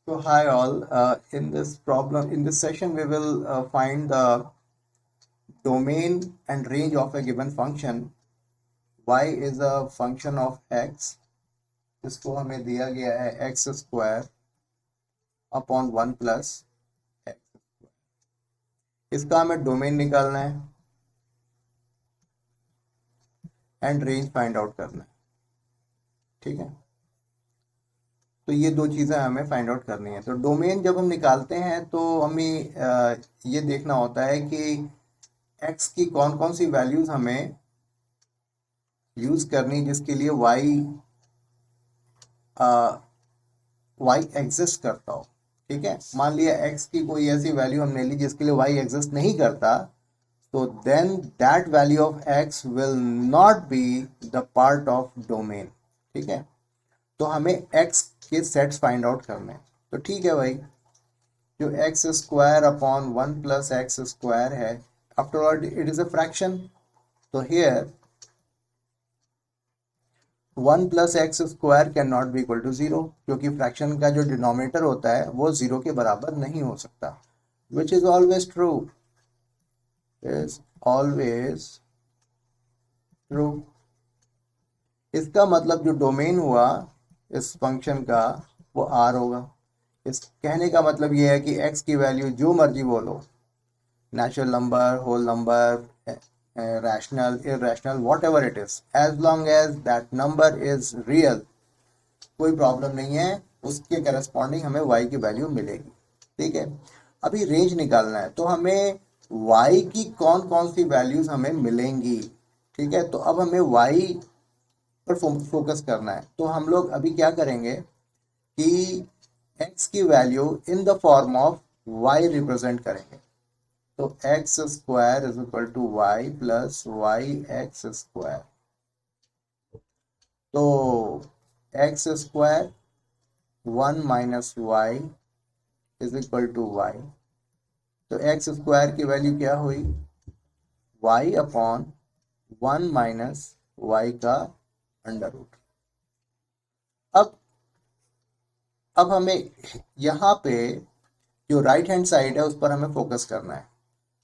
So hi all. In this session, we will find the domain and range of a given function. Y is a function of x. इसको हमें दिया गया है x square upon 1 plus x. इसका हमें domain निकालना है and range find out करना है। ठीक है, तो ये दो चीज़ें हमें फाइंड आउट करनी है। तो डोमेन जब हम निकालते हैं तो हमें ये देखना होता है कि x की कौन कौन सी वैल्यूज़ हमें यूज करनी जिसके लिए y एग्जिस्ट करता हो। ठीक है, मान लिया x की कोई ऐसी वैल्यू हमने ली जिसके लिए y एग्जिस्ट नहीं करता, तो then that value of x will not be the part of domain. ठीक है, तो हमें x के सेट्स फाइंड आउट करने हैं। तो ठीक है भाई, जो x square upon 1 plus x square है, after all it is a fraction. तो here 1 plus x square can not be equal to zero, क्योंकि फ्रैक्शन का जो डिनोमिनेटर होता है वो जीरो के बराबर नहीं हो सकता। Which is always true, is always true. इसका मतलब जो डोमेन हुआ इस फंक्शन का वो आर होगा। इस कहने का मतलब ये है कि एक्स की वैल्यू जो मर्जी बोलो, natural number, whole number, rational, irrational, whatever it is, as long as that number is real, कोई प्रॉब्लम नहीं है, उसके करस्पॉन्डिंग हमें y की वैल्यू मिलेगी। ठीक है, अभी रेंज निकालना है, तो हमें y की कौन कौन सी वैल्यूज हमें मिलेंगी। ठीक है, तो अब हमें y पर फोकस करना है। तो हम लोग अभी क्या करेंगे कि x की value in the form of y represent करेंगे। तो x square is equal to y plus y x square. तो x square 1 minus Y is equal to y. तो एक्स स्क्वायर की वैल्यू क्या हुई, वाई अपॉन 1 माइनस वाई का under root. अब अब हमें यहाँ पे जो राइट हैंड साइड है उस पर हमें फोकस करना है।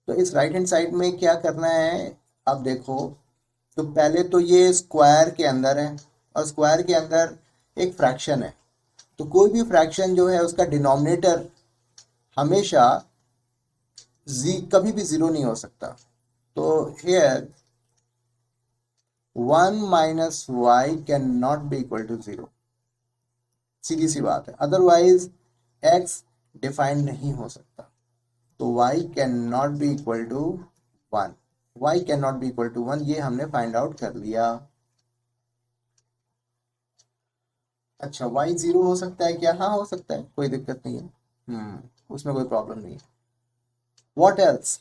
तो इस राइट हैंड साइड में क्या करना है, अब देखो, तो पहले तो ये स्क्वायर के अंदर है और स्क्वायर के अंदर एक फ्रैक्शन है। तो कोई भी फ्रैक्शन जो है उसका डिनोमिनेटर हमेशा कभी भी जीरो नहीं हो सकता। तो here 1 minus y can not be equal to zero, सीधी सी बात है। अदरवाइज एक्स डिफाइंड नहीं हो सकता। तो y can not be equal to 1, y can not be equal to 1, ये हमने फाइंड आउट कर लिया। अच्छा, y जीरो हो सकता है क्या? हाँ हो सकता है, कोई दिक्कत नहीं है। उसमें कोई प्रॉब्लम नहीं है। व्हाट एल्स,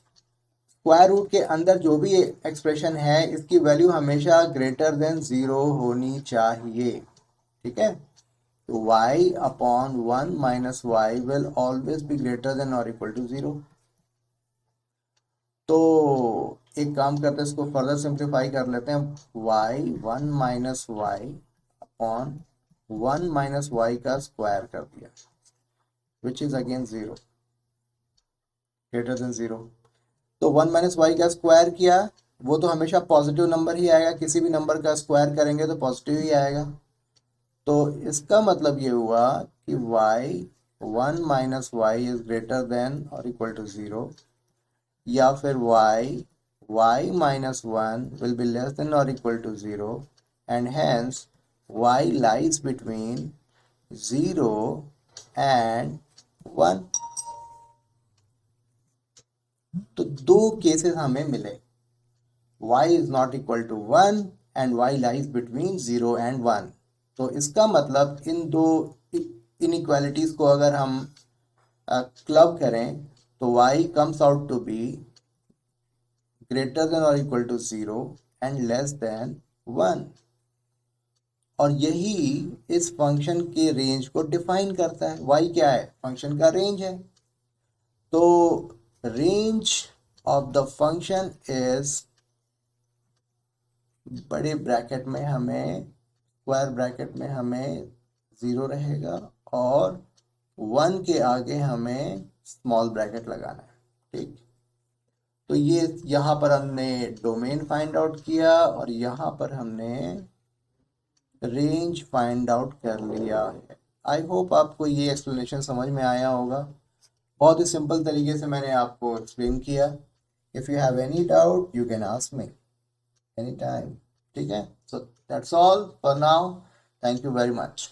स्क्वायर रूट के अंदर जो भी एक्सप्रेशन है इसकी वैल्यू हमेशा ग्रेटर देन जीरो होनी चाहिए। ठीक है, तो y upon 1 minus Y will always be greater than और इक्वल टू जीरो। तो एक काम करते हैं, इसको फर्दर सिंप्लीफाई कर लेते हैं। y 1 minus Y upon 1 minus Y का स्क्वायर कर दिया, which is again zero, greater than zero. तो 1 माइनस वाई का स्क्वायर किया, वो तो हमेशा पॉजिटिव नंबर ही आएगा, किसी भी नंबर का स्क्वायर करेंगे तो पॉजिटिव ही आएगा। तो इसका मतलब ये हुआ कि y 1 minus Y is greater than और इक्वल टू जीरो, या फिर y minus 1 will be less than or equal to 0, and hence y lies between 0 and 1। तो दो केसेस हमें मिले, y is not equal to 1 and y lies between 0 and 1। तो इसका मतलब इन दो इनइक्वालिटीज को अगर हम क्लब करें तो y comes out to be greater than or equal to 0 and less than 1। और यही इस फंक्शन के रेंज को डिफाइन करता है। y क्या है? फंक्शन का रेंज है। तो range of the function is, बड़े ब्रैकेट में हमें, स्क्वायर ब्रैकेट में हमें 0 रहेगा और 1 के आगे हमें स्मॉल ब्रैकेट लगाना है, ठीक। तो ये यहाँ पर हमने डोमेन फाइंड आउट किया और यहाँ पर हमने रेंज फाइंड आउट कर लिया है। आई होप आपको ये एक्सप्लेनेशन समझ में आया होगा। बहुत ही सिंपल तरीके से मैंने आपको एक्सप्लेन किया। If you have any doubt you can ask me any time, ठीक है। So that's all for now, thank you very much.